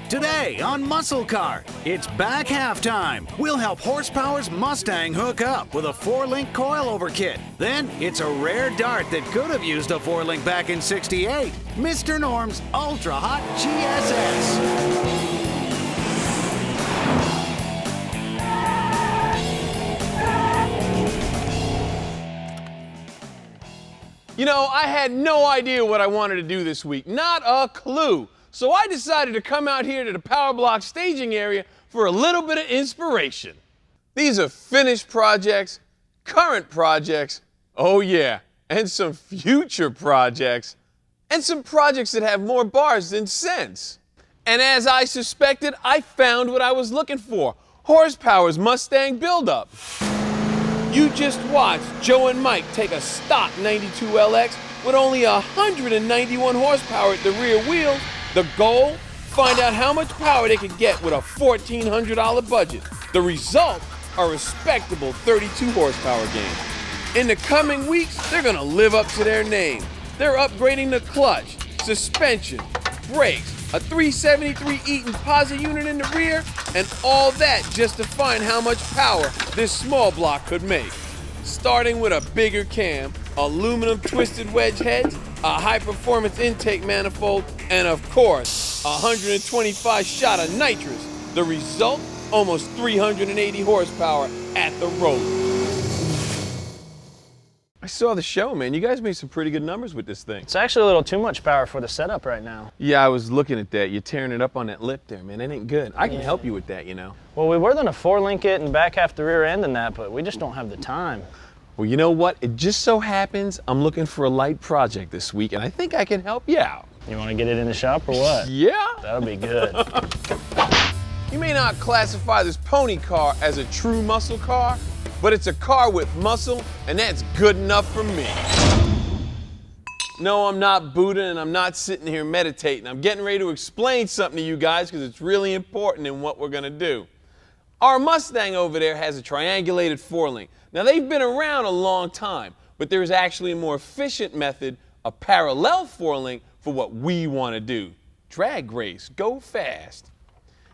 Today on Muscle Car, it's back halftime. We'll help Horsepower's Mustang hook up with a 4-link coilover kit. Then it's a rare Dart that could have used a 4-link back in '68. Mr. Norm's Ultra Hot GSS. You know, I had no idea what I wanted to do this week, not a clue. So I decided to come out here to the POWERBLOCK staging area for a little bit of inspiration. These are finished projects, current projects, oh yeah, and some future projects, and some projects that have more bars than cents. And as I suspected, I found what I was looking for, Horsepower's Mustang buildup. You just watched Joe and Mike take a stock 92 LX with only 191 horsepower at the rear wheels. The goal? Find out how much power they could get with a $1,400 budget. The result? A respectable 32 horsepower gain. In the coming weeks, they're gonna live up to their name. They're upgrading the clutch, suspension, brakes, a 373 Eaton posi unit in the rear, and all that just to find how much power this small block could make. Starting with a bigger cam, aluminum twisted wedge heads, a high-performance intake manifold, and of course, 125 shot of nitrous. The result? Almost 380 horsepower at the roller. I saw the show, man. You guys made some pretty good numbers with this thing. It's actually a little too much power for the setup right now. Yeah, I was looking at that. You're tearing it up on that lip there, man. That ain't good. I can help you with that, you know. Well, we were gonna 4-link it and back half the rear end in that, but we just don't have the time. Well, you know what? It just so happens I'm looking for a light project this week, and I think I can help you out. You wanna get it in the shop or what? Yeah. That'll be good. You may not classify this pony car as a true muscle car, but it's a car with muscle, and that's good enough for me. No, I'm not Buddha, and I'm not sitting here meditating. I'm getting ready to explain something to you guys because it's really important in what we're gonna do. Our Mustang over there has a triangulated 4-link. Now, they've been around a long time, but there's actually a more efficient method, a parallel 4-link, for what we wanna do. Drag race, go fast.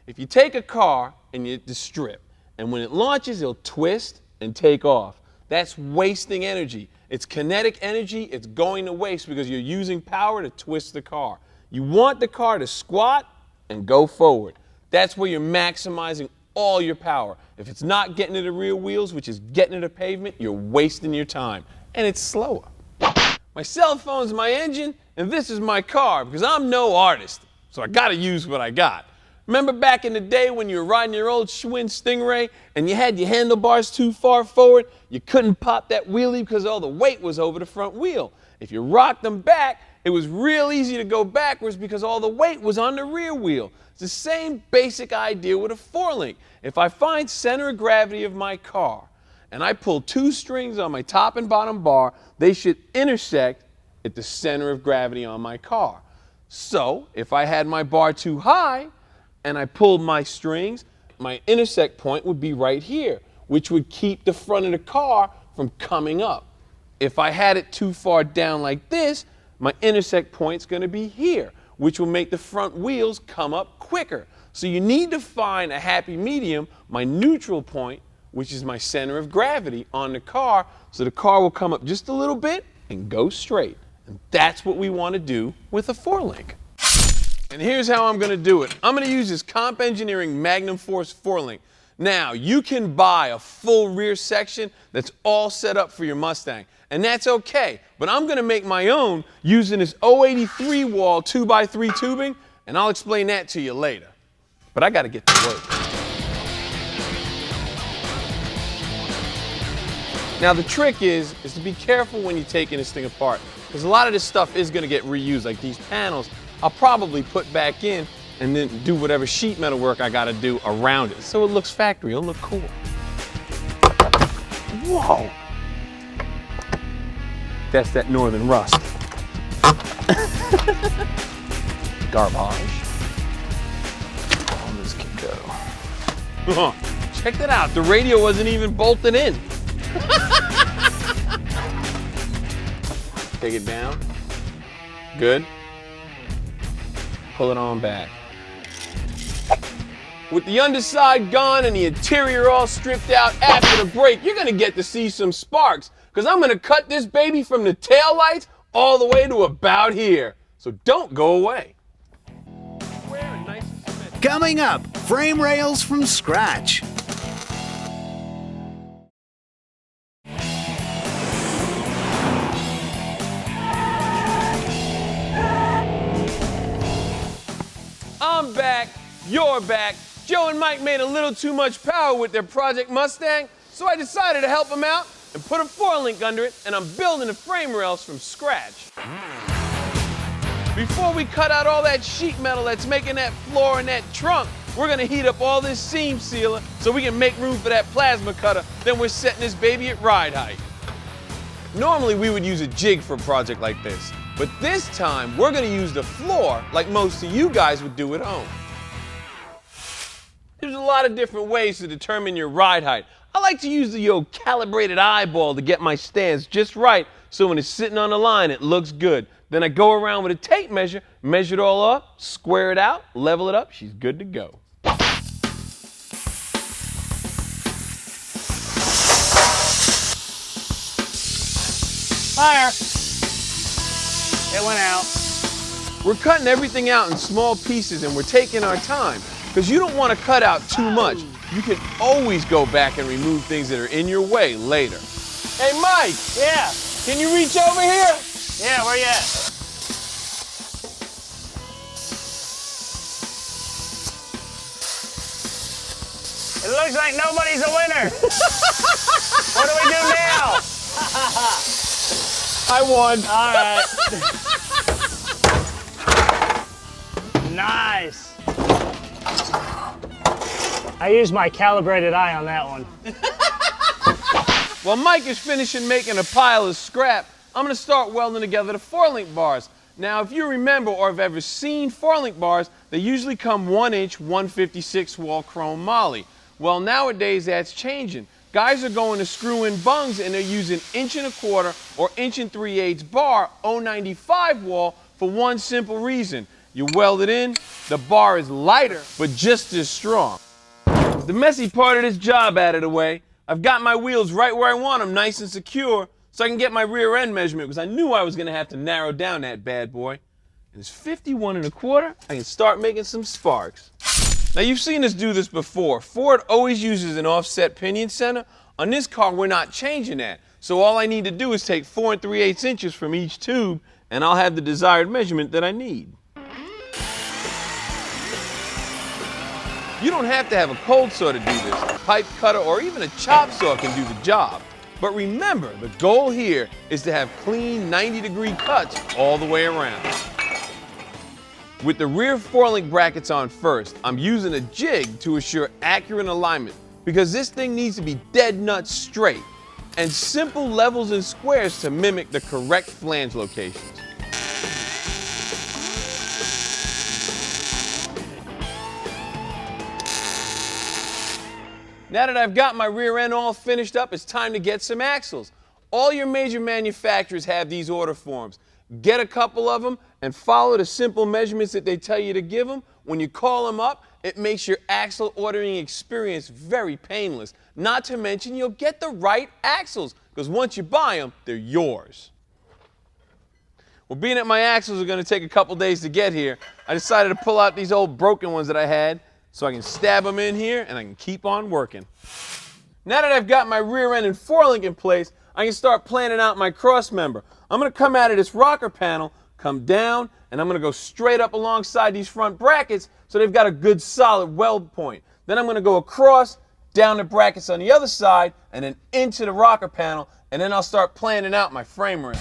If you take a car and you strip, and when it launches, it'll twist and take off. That's wasting energy. It's kinetic energy, it's going to waste because you're using power to twist the car. You want the car to squat and go forward. That's where you're maximizing all your power. If it's not getting to the rear wheels, which is getting to the pavement, you're wasting your time. And it's slower. My cell phone's my engine, and this is my car because I'm no artist. So I gotta use what I got. Remember back in the day when you were riding your old Schwinn Stingray and you had your handlebars too far forward? You couldn't pop that wheelie because all the weight was over the front wheel. If you rocked them back, it was real easy to go backwards because all the weight was on the rear wheel. It's the same basic idea with a 4-link. If I find center of gravity of my car and I pull 2 strings on my top and bottom bar, they should intersect at the center of gravity on my car. So if I had my bar too high, and I pulled my strings, my intersect point would be right here, which would keep the front of the car from coming up. If I had it too far down like this, my intersect point's gonna be here, which will make the front wheels come up quicker. So you need to find a happy medium, my neutral point, which is my center of gravity on the car, so the car will come up just a little bit and go straight. And that's what we wanna do with a 4-link. And here's how I'm gonna do it. I'm gonna use this Comp Engineering Magnum Force 4-link. Now, you can buy a full rear section that's all set up for your Mustang, and that's okay, but I'm gonna make my own using this 083 wall 2x3 tubing, and I'll explain that to you later. But I gotta get to work. Now, the trick is to be careful when you're taking this thing apart, because a lot of this stuff is gonna get reused, like these panels. I'll probably put back in and then do whatever sheet metal work I gotta do around it so it looks factory, it'll look cool. Whoa! That's that northern rust. Garbage. On this can go. Check that out, the radio wasn't even bolted in. Take it down. Good. Pull it on back. With the underside gone and the interior all stripped out after the break, you're gonna get to see some sparks, because I'm gonna cut this baby from the tail lights all the way to about here. So don't go away. Coming up, frame rails from scratch. I'm back, you're back. Joe and Mike made a little too much power with their Project Mustang, so I decided to help them out and put a 4-link under it, and I'm building the frame rails from scratch. Before we cut out all that sheet metal that's making that floor and that trunk, we're gonna heat up all this seam sealer so we can make room for that plasma cutter. Then we're setting this baby at ride height. Normally we would use a jig for a project like this, but this time we're gonna use the floor like most of you guys would do at home. There's a lot of different ways to determine your ride height. I like to use the old calibrated eyeball to get my stance just right so when it's sitting on the line it looks good. Then I go around with a tape measure, measure it all up, square it out, level it up, she's good to go. Fire! It went out. We're cutting everything out in small pieces and we're taking our time because you don't want to cut out too much. You can always go back and remove things that are in your way later. Hey Mike! Yeah? Can you reach over here? Yeah, where you at? It looks like nobody's a winner. What do we do now? I won. All right. Nice. I used my calibrated eye on that one. While Mike is finishing making a pile of scrap, I'm going to start welding together the 4-link bars. Now, if you remember or have ever seen 4-link bars, they usually come 1-inch, 156 wall chrome moly. Well, nowadays that's changing. Guys are going to screw-in bungs and they're using 1¼ inch or 1 3/8 bar 095 wall for one simple reason. You weld it in, the bar is lighter, but just as strong. The messy part of this job out of the way, I've got my wheels right where I want them, nice and secure, so I can get my rear end measurement because I knew I was going to have to narrow down that bad boy. And it's 51¼ I can start making some sparks. Now you've seen us do this before. Ford always uses an offset pinion center. On this car, we're not changing that. So all I need to do is take 4 3/8 inches from each tube and I'll have the desired measurement that I need. You don't have to have a cold saw to do this. A pipe cutter or even a chop saw can do the job. But remember, the goal here is to have clean 90-degree cuts all the way around. With the rear 4-link brackets on first, I'm using a jig to assure accurate alignment because this thing needs to be dead nuts straight and simple levels and squares to mimic the correct flange locations. Now that I've got my rear end all finished up, it's time to get some axles. All your major manufacturers have these order forms. Get a couple of them and follow the simple measurements that they tell you to give them. When you call them up, it makes your axle ordering experience very painless. Not to mention you'll get the right axles because once you buy them, they're yours. Well, being that my axles are going to take a couple days to get here, I decided to pull out these old broken ones that I had so I can stab them in here and I can keep on working. Now that I've got my rear end and 4-link in place, I can start planning out my cross member. I'm going to come out of this rocker panel, come down, and I'm going to go straight up alongside these front brackets so they've got a good solid weld point. Then I'm going to go across, down the brackets on the other side, and then into the rocker panel, and then I'll start planning out my frame rail.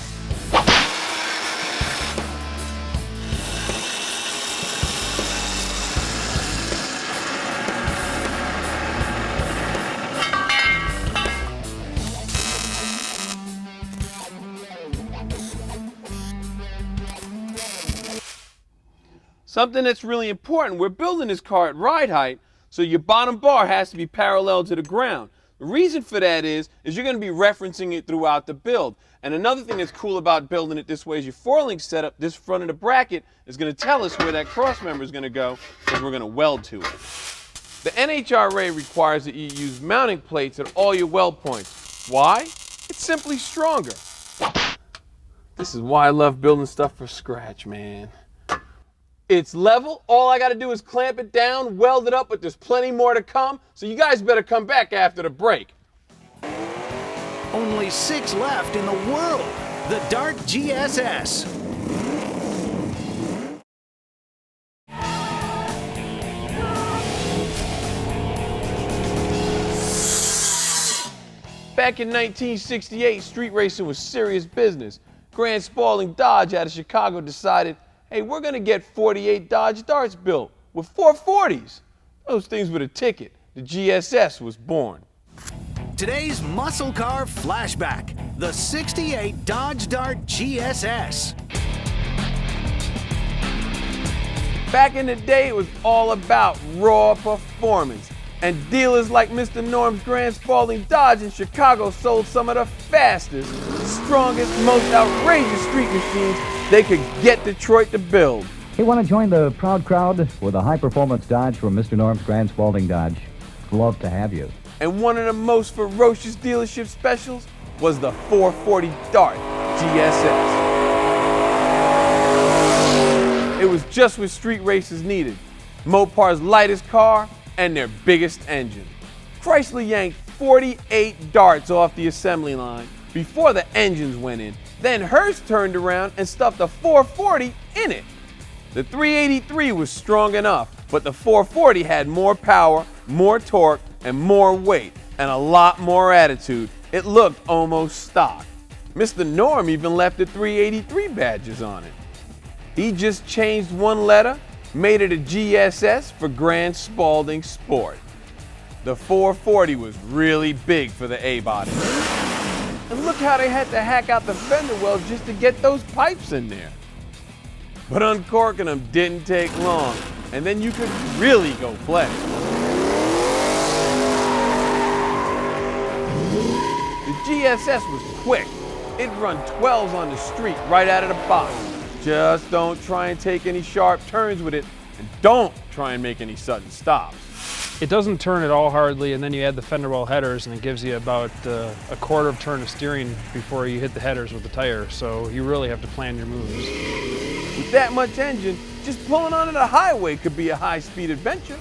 Something that's really important, we're building this car at ride height, so your bottom bar has to be parallel to the ground. The reason for that is you're going to be referencing it throughout the build. And another thing that's cool about building it this way is your 4-link setup, this front of the bracket is going to tell us where that cross member is going to go because we're going to weld to it. The NHRA requires that you use mounting plates at all your weld points. Why? It's simply stronger. This is why I love building stuff from scratch, man. It's level. All I got to do is clamp it down, weld it up, but there's plenty more to come, so you guys better come back after the break. Only 6 left in the world. The Dart GSS. Back in 1968, street racing was serious business. Grant Spalding Dodge out of Chicago decided, hey, we're going to get 48 Dodge Darts built with 440s. Those things were the ticket. The GSS was born. Today's Muscle Car Flashback, the 68 Dodge Dart GSS. Back in the day, it was all about raw performance. And dealers like Mr. Norm's Grant Spalding Dodge in Chicago sold some of the fastest, strongest, most outrageous street machines they could get Detroit to build. Hey, want to join the proud crowd with a high-performance Dodge from Mr. Norm's Grant Spalding Dodge? Love to have you. And one of the most ferocious dealership specials was the 440 Dart GSS. It was just what street racers needed. Mopar's lightest car and their biggest engine. Chrysler yanked 48 darts off the assembly line before the engines went in. Then Hearst turned around and stuffed a 440 in it. The 383 was strong enough, but the 440 had more power, more torque, and more weight, and a lot more attitude. It looked almost stock. Mr. Norm even left the 383 badges on it. He just changed one letter, made it a GSS for Grant Spalding Sport. The 440 was really big for the A-body. And look how they had to hack out the fender wells just to get those pipes in there. But uncorking them didn't take long, and then you could really go play. The GSS was quick. It'd run 12s on the street right out of the box. Just don't try and take any sharp turns with it, and don't try and make any sudden stops. It doesn't turn at all hardly, and then you add the fender well headers, and it gives you about a quarter of turn of steering before you hit the headers with the tire, so you really have to plan your moves. With that much engine, just pulling onto the highway could be a high-speed adventure.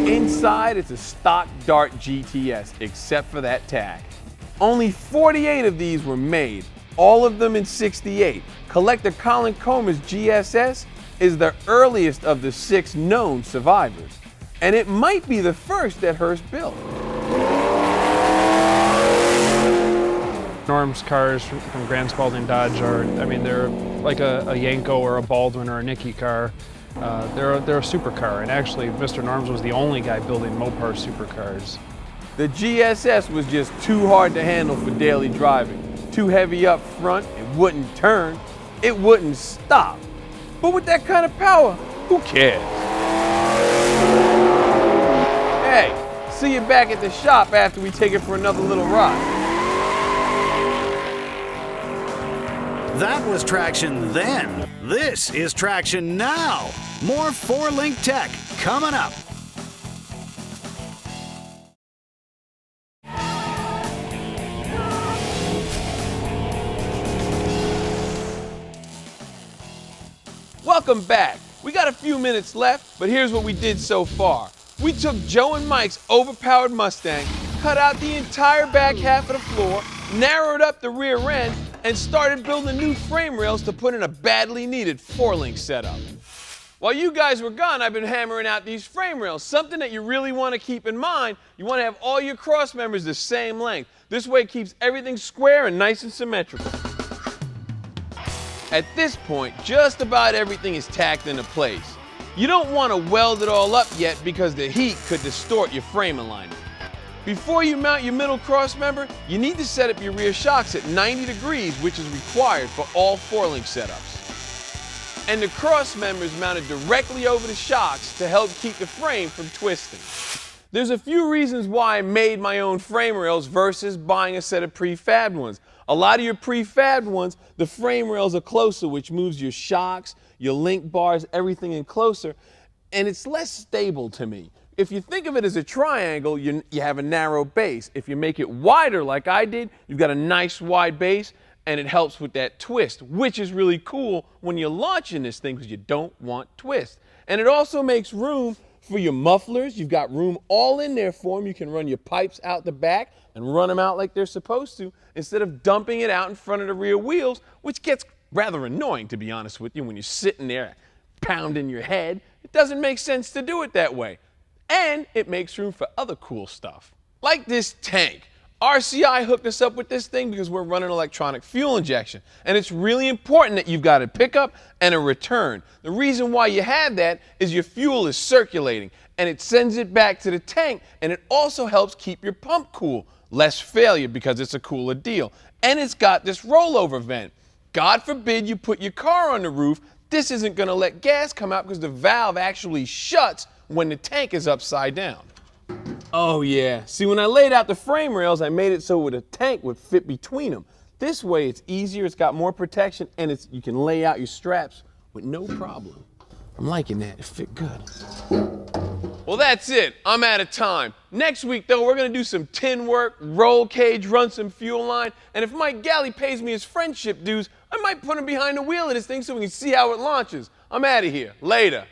Inside, it's a stock Dart GTS, except for that tag. Only 48 of these were made, all of them in '68. Collector Colin Comer's GSS is the earliest of the 6 known survivors, and it might be the first that Hearst built. Norm's cars from Grant Spalding Dodge are, I mean, they're like a Yanko or a Baldwin or a Nicky car. They're a supercar, and actually Mr. Norm's was the only guy building Mopar supercars. The GSS was just too hard to handle for daily driving. Too heavy up front, it wouldn't turn, it wouldn't stop. But with that kind of power, who cares? Hey, see you back at the shop after we take it for another little ride. That was traction then. This is traction now. More 4-link tech coming up. Welcome back. We got a few minutes left, but here's what we did so far. We took Joe and Mike's overpowered Mustang, cut out the entire back half of the floor, narrowed up the rear end, and started building new frame rails to put in a badly needed 4-link setup. While you guys were gone, I've been hammering out these frame rails, something that you really want to keep in mind. You want to have all your cross members the same length. This way it keeps everything square and nice and symmetrical. At this point, just about everything is tacked into place. You don't want to weld it all up yet because the heat could distort your frame alignment. Before you mount your middle cross member, you need to set up your rear shocks at 90 degrees, which is required for all 4-link setups. And the cross members mounted directly over the shocks to help keep the frame from twisting. There's a few reasons why I made my own frame rails versus buying a set of prefabbed ones. A lot of your prefabbed ones, the frame rails are closer, which moves your shocks, your link bars, everything in closer. and it's less stable to me. If you think of it as a triangle, you have a narrow base. If you make it wider like I did, you've got a nice wide base, and it helps with that twist, which is really cool when you're launching this thing because you don't want twist. And it also makes room for your mufflers. You've got room all in there for them. You can run your pipes out the back and run them out like they're supposed to instead of dumping it out in front of the rear wheels, which gets rather annoying, to be honest with you, when you're sitting there pounding your head. It doesn't make sense to do it that way. And it makes room for other cool stuff, like this tank. RCI hooked us up with this thing because we're running electronic fuel injection, and it's really important that you've got a pickup and a return. The reason why you have that is your fuel is circulating, and it sends it back to the tank, and it also helps keep your pump cool. Less failure because it's a cooler deal. And it's got this rollover vent. God forbid you put your car on the roof, this isn't going to let gas come out because the valve actually shuts when the tank is upside down. Oh yeah, see, when I laid out the frame rails, I made it so the tank would fit between them. This way it's easier, it's got more protection, and you can lay out your straps with no problem. I'm liking that, it fit good. Well, that's it, I'm out of time. Next week though, we're gonna do some tin work, roll cage, run some fuel line, and if Mike Galley pays me his friendship dues, I might put him behind the wheel of this thing so we can see how it launches. I'm out of here, later.